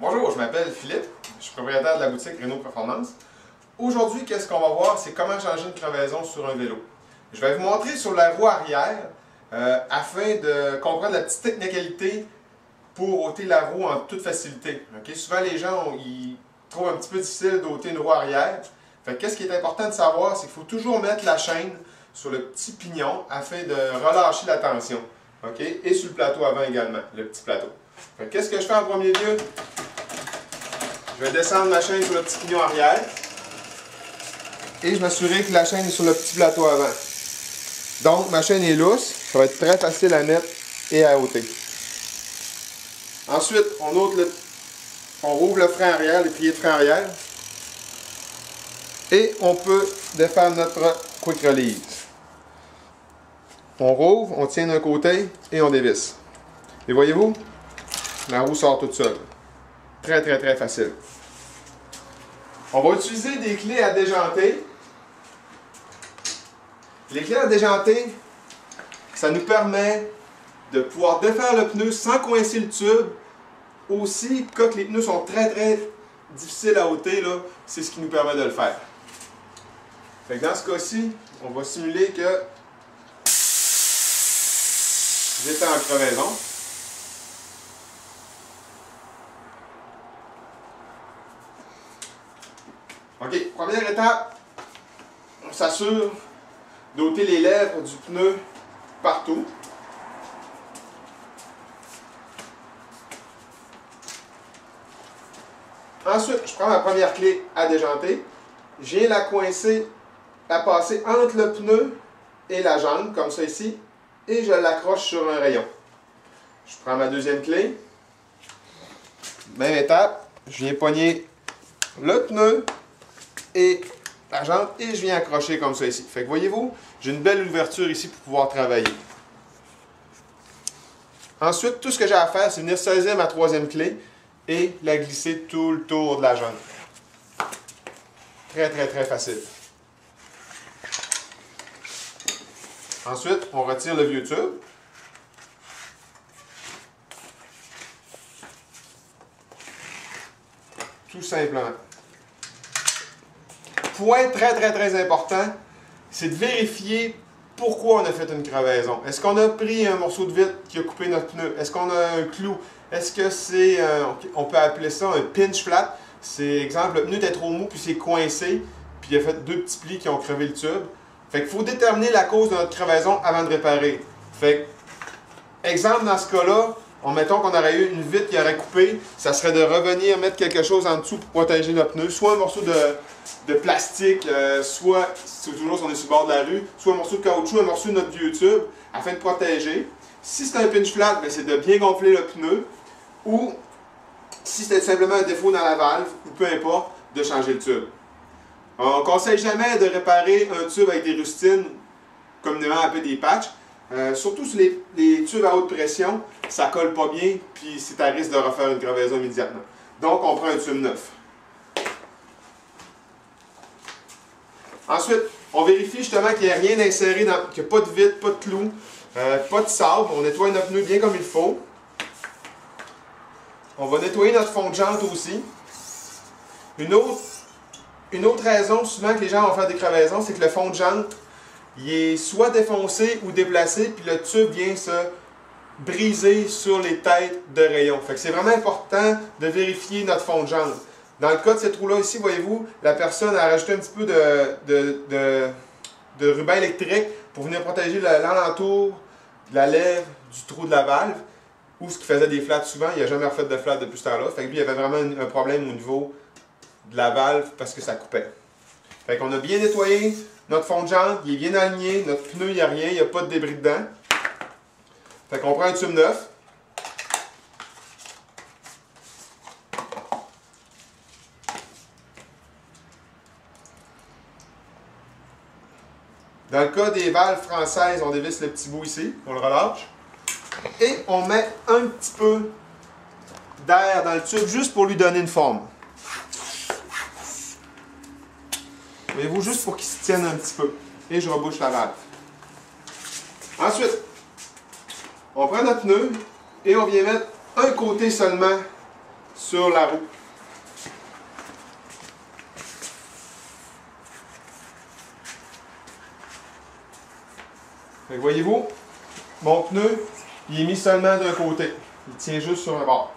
Bonjour, je m'appelle Philippe, je suis propriétaire de la boutique Renault Performance. Aujourd'hui, qu'est-ce qu'on va voir, c'est comment changer une crevaison sur un vélo. Je vais vous montrer sur la roue arrière afin de comprendre la petite technicalité pour ôter la roue en toute facilité. Okay? Souvent, les gens ils trouvent un petit peu difficile d'ôter une roue arrière. Qu'est-ce qui est important de savoir, c'est qu'il faut toujours mettre la chaîne sur le petit pignon afin de relâcher la tension. Okay? Et sur le plateau avant également, le petit plateau. Qu'est-ce que je fais en premier lieu? Je vais descendre ma chaîne sur le petit pignon arrière et je m'assurer que la chaîne est sur le petit plateau avant. Donc, ma chaîne est lousse, ça va être très facile à mettre et à ôter. Ensuite, on rouvre le frein arrière, l'étrier de frein arrière et on peut défaire notre quick release. On rouvre, on tient d'un côté et on dévisse. Et voyez-vous, la roue sort toute seule. Très facile. On va utiliser des clés à déjanter. Les clés à déjanter, ça nous permet de pouvoir défaire le pneu sans coincer le tube. Aussi, quand les pneus sont très difficiles à ôter, c'est ce qui nous permet de le faire. Dans ce cas-ci, on va simuler que j'étais en crevaison. OK, première étape, on s'assure d'ôter les lèvres du pneu partout. Ensuite, je prends ma première clé à déjanter. Je viens la coincer, la passer entre le pneu et la jambe, comme ça ici, et je l'accroche sur un rayon. Je prends ma deuxième clé. Même étape, je viens pogner le pneu et la jambe et je viens accrocher comme ça ici. Voyez-vous, j'ai une belle ouverture ici pour pouvoir travailler. Ensuite, tout ce que j'ai à faire, c'est venir saisir ma troisième clé et la glisser tout le tour de la jambe. Très facile. Ensuite, on retire le vieux tube. Tout simplement. Point très important, c'est de vérifier pourquoi on a fait une crevaison. Est-ce qu'on a pris un morceau de vitre qui a coupé notre pneu? Est-ce qu'on a un clou? Est-ce que c'est, on peut appeler ça un pinch flat? C'est exemple, le pneu était trop mou puis c'est coincé, puis il a fait deux petits plis qui ont crevé le tube. Il faut déterminer la cause de notre crevaison avant de réparer. Exemple dans ce cas-là, mettons qu'on aurait eu une vitre qui aurait coupé, ça serait de revenir mettre quelque chose en dessous pour protéger notre pneu, soit un morceau de plastique, soit, c'est toujours si on est sur le bord de la rue, soit un morceau de caoutchouc, un morceau de notre vieux tube, afin de protéger. Si c'est un pinch flat, c'est de bien gonfler le pneu, ou si c'est simplement un défaut dans la valve, ou peu importe, de changer le tube. On ne conseille jamais de réparer un tube avec des rustines, communément appelé des patchs. Surtout sur les tubes à haute pression, ça ne colle pas bien, puis c'est à risque de refaire une crevaison immédiatement. Donc, on prend un tube neuf. Ensuite, on vérifie justement qu'il n'y a rien d'inséré, qu'il n'y a pas de vitre, pas de clou, pas de sable. On nettoie notre pneu bien comme il faut. On va nettoyer notre fond de jante aussi. Une autre raison souvent que les gens vont faire des crevaisons, c'est que le fond de jante, il est soit défoncé ou déplacé, puis le tube vient se briser sur les têtes de rayons. C'est vraiment important de vérifier notre fond de jante. Dans le cas de cette roue-là ici, voyez-vous, la personne a rajouté un petit peu de ruban électrique pour venir protéger l'alentour de la lèvre du trou de la valve, ou ce qui faisait des flats souvent. Il n'a jamais refait de flat depuis ce temps-là. Lui, il avait vraiment un problème au niveau de la valve parce que ça coupait. On a bien nettoyé notre fond de jante, il est bien aligné, notre pneu, il n'y a rien, il n'y a pas de débris dedans. On prend un tube neuf. Dans le cas des valves françaises, on dévisse le petit bout ici, on le relâche. Et on met un petit peu d'air dans le tube juste pour lui donner une forme. Voyez-vous, juste pour qu'il se tienne un petit peu. Et je rebouche la valve. Ensuite, on prend notre pneu et on vient mettre un côté seulement sur la roue. Fait que voyez-vous, mon pneu, il est mis seulement d'un côté. Il tient juste sur un bord.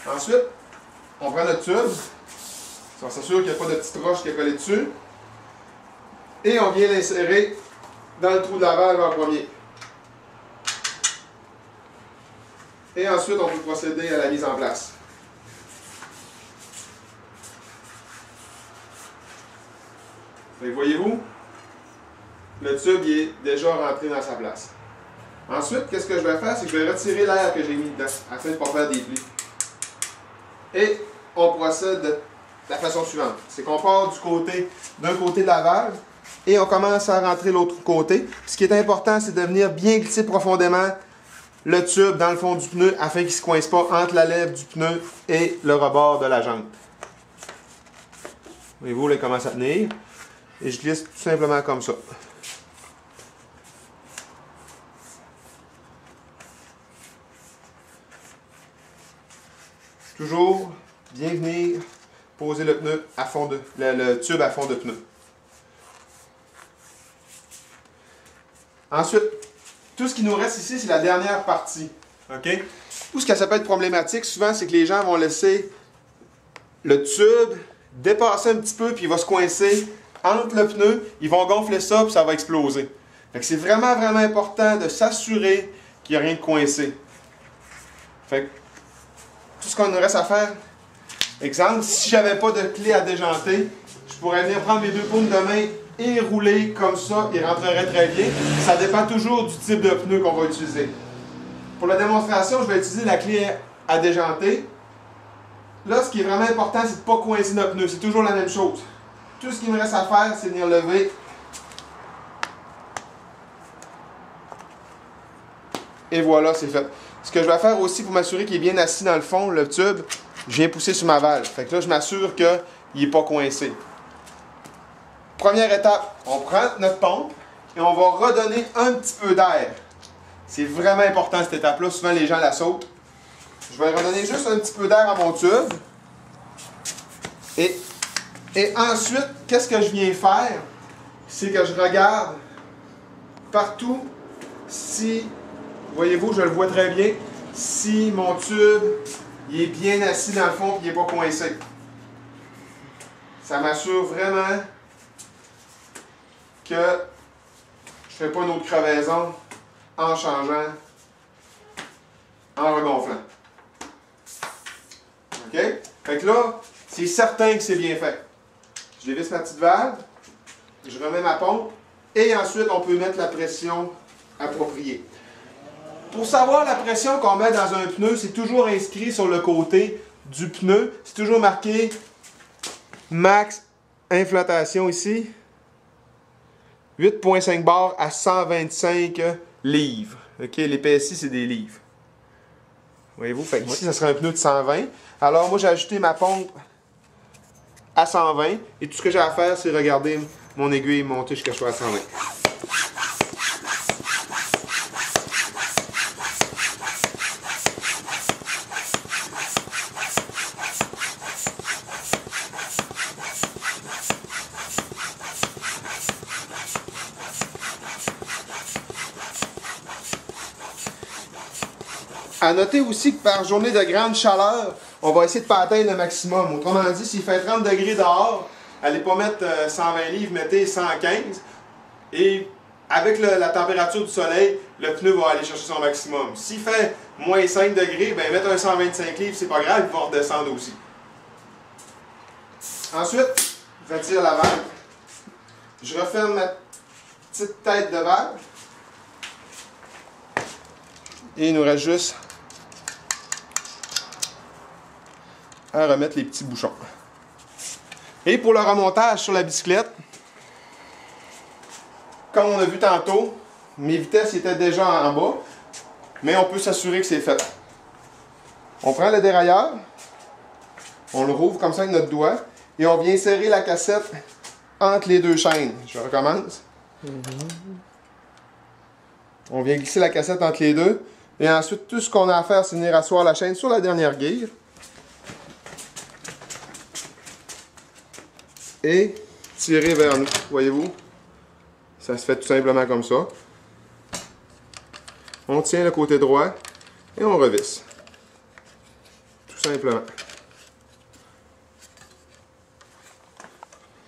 Ensuite, on prend notre tube. On s'assure qu'il n'y a pas de petite roche qui est collée dessus. Et on vient l'insérer dans le trou de la valve en premier. Et ensuite, on peut procéder à la mise en place. Voyez-vous, le tube il est déjà rentré dans sa place. Ensuite, qu'est-ce que je vais faire? C'est que je vais retirer l'air que j'ai mis dedans afin de ne pas faire des plis. Et on procède de la façon suivante. C'est qu'on part d'un côté de la valve et on commence à rentrer l'autre côté. Ce qui est important, c'est de venir bien glisser profondément le tube dans le fond du pneu afin qu'il ne se coince pas entre la lèvre du pneu et le rebord de la jante. Voyez-vous, là, il commence à tenir. Et je glisse tout simplement comme ça. Toujours bien venir poser le pneu à fond le tube à fond de pneu. Ensuite, tout ce qui nous reste ici, c'est la dernière partie. OK? Tout ce que ça peut être problématique, souvent, c'est que les gens vont laisser le tube dépasser un petit peu, puis il va se coincer entre le pneu. Ils vont gonfler ça, puis ça va exploser. Fait que c'est vraiment, vraiment important de s'assurer qu'il n'y a rien de coincé. Fait que tout ce qu'on nous reste à faire, exemple, si j'avais pas de clé à déjanter, je pourrais venir prendre mes deux paumes de main et rouler comme ça, il rentrerait très bien. Ça dépend toujours du type de pneu qu'on va utiliser. Pour la démonstration, je vais utiliser la clé à déjanter. Là, ce qui est vraiment important, c'est de ne pas coincer notre pneu. C'est toujours la même chose. Tout ce qu'il me reste à faire, c'est venir lever. Et voilà, c'est fait. Ce que je vais faire aussi pour m'assurer qu'il est bien assis dans le fond, le tube, je viens pousser sur ma valve. Fait que là, je m'assure qu'il n'est pas coincé. Première étape, on prend notre pompe et on va redonner un petit peu d'air. C'est vraiment important cette étape-là. Souvent, les gens la sautent. Je vais redonner juste un petit peu d'air à mon tube. Et ensuite, qu'est-ce que je viens faire? C'est que je regarde partout si, voyez-vous, je le vois très bien, si mon tube il est bien assis dans le fond et il n'est pas coincé. Ça m'assure vraiment que je ne fais pas une autre crevaison en changeant, en regonflant. OK? Fait que là, c'est certain que c'est bien fait. Je dévisse ma petite valve, je remets ma pompe et ensuite on peut mettre la pression appropriée. Pour savoir la pression qu'on met dans un pneu, c'est toujours inscrit sur le côté du pneu. C'est toujours marqué max inflatation ici. 8,5 bars à 125 livres. OK, les PSI, c'est des livres. Voyez-vous? Fait ici, ça serait un pneu de 120. Alors, moi, j'ai ajouté ma pompe à 120. Et tout ce que j'ai à faire, c'est regarder mon aiguille monter jusqu'à 120. À noter aussi que par journée de grande chaleur, on va essayer de ne pas atteindre le maximum. Autrement dit, s'il fait 30 degrés dehors, allez pas mettre 120 livres, mettez 115. Et avec la température du soleil, le pneu va aller chercher son maximum. S'il fait moins 5 degrés, ben mettre un 125 livres, c'est pas grave, il va redescendre aussi. Ensuite, je retire la valve. Je referme ma petite tête de valve. Et il nous reste juste à remettre les petits bouchons. Et pour le remontage sur la bicyclette, comme on a vu tantôt, mes vitesses étaient déjà en bas, mais on peut s'assurer que c'est fait. On prend le dérailleur, on le rouvre comme ça avec notre doigt, et on vient serrer la cassette entre les deux chaînes. Je recommence. On vient glisser la cassette entre les deux, et ensuite tout ce qu'on a à faire, c'est venir asseoir la chaîne sur la dernière guille. et tirer vers nous. Voyez-vous? Ça se fait tout simplement comme ça. On tient le côté droit et on revisse. Tout simplement.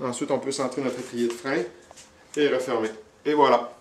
Ensuite, on peut centrer notre étrier de frein et refermer. Et voilà.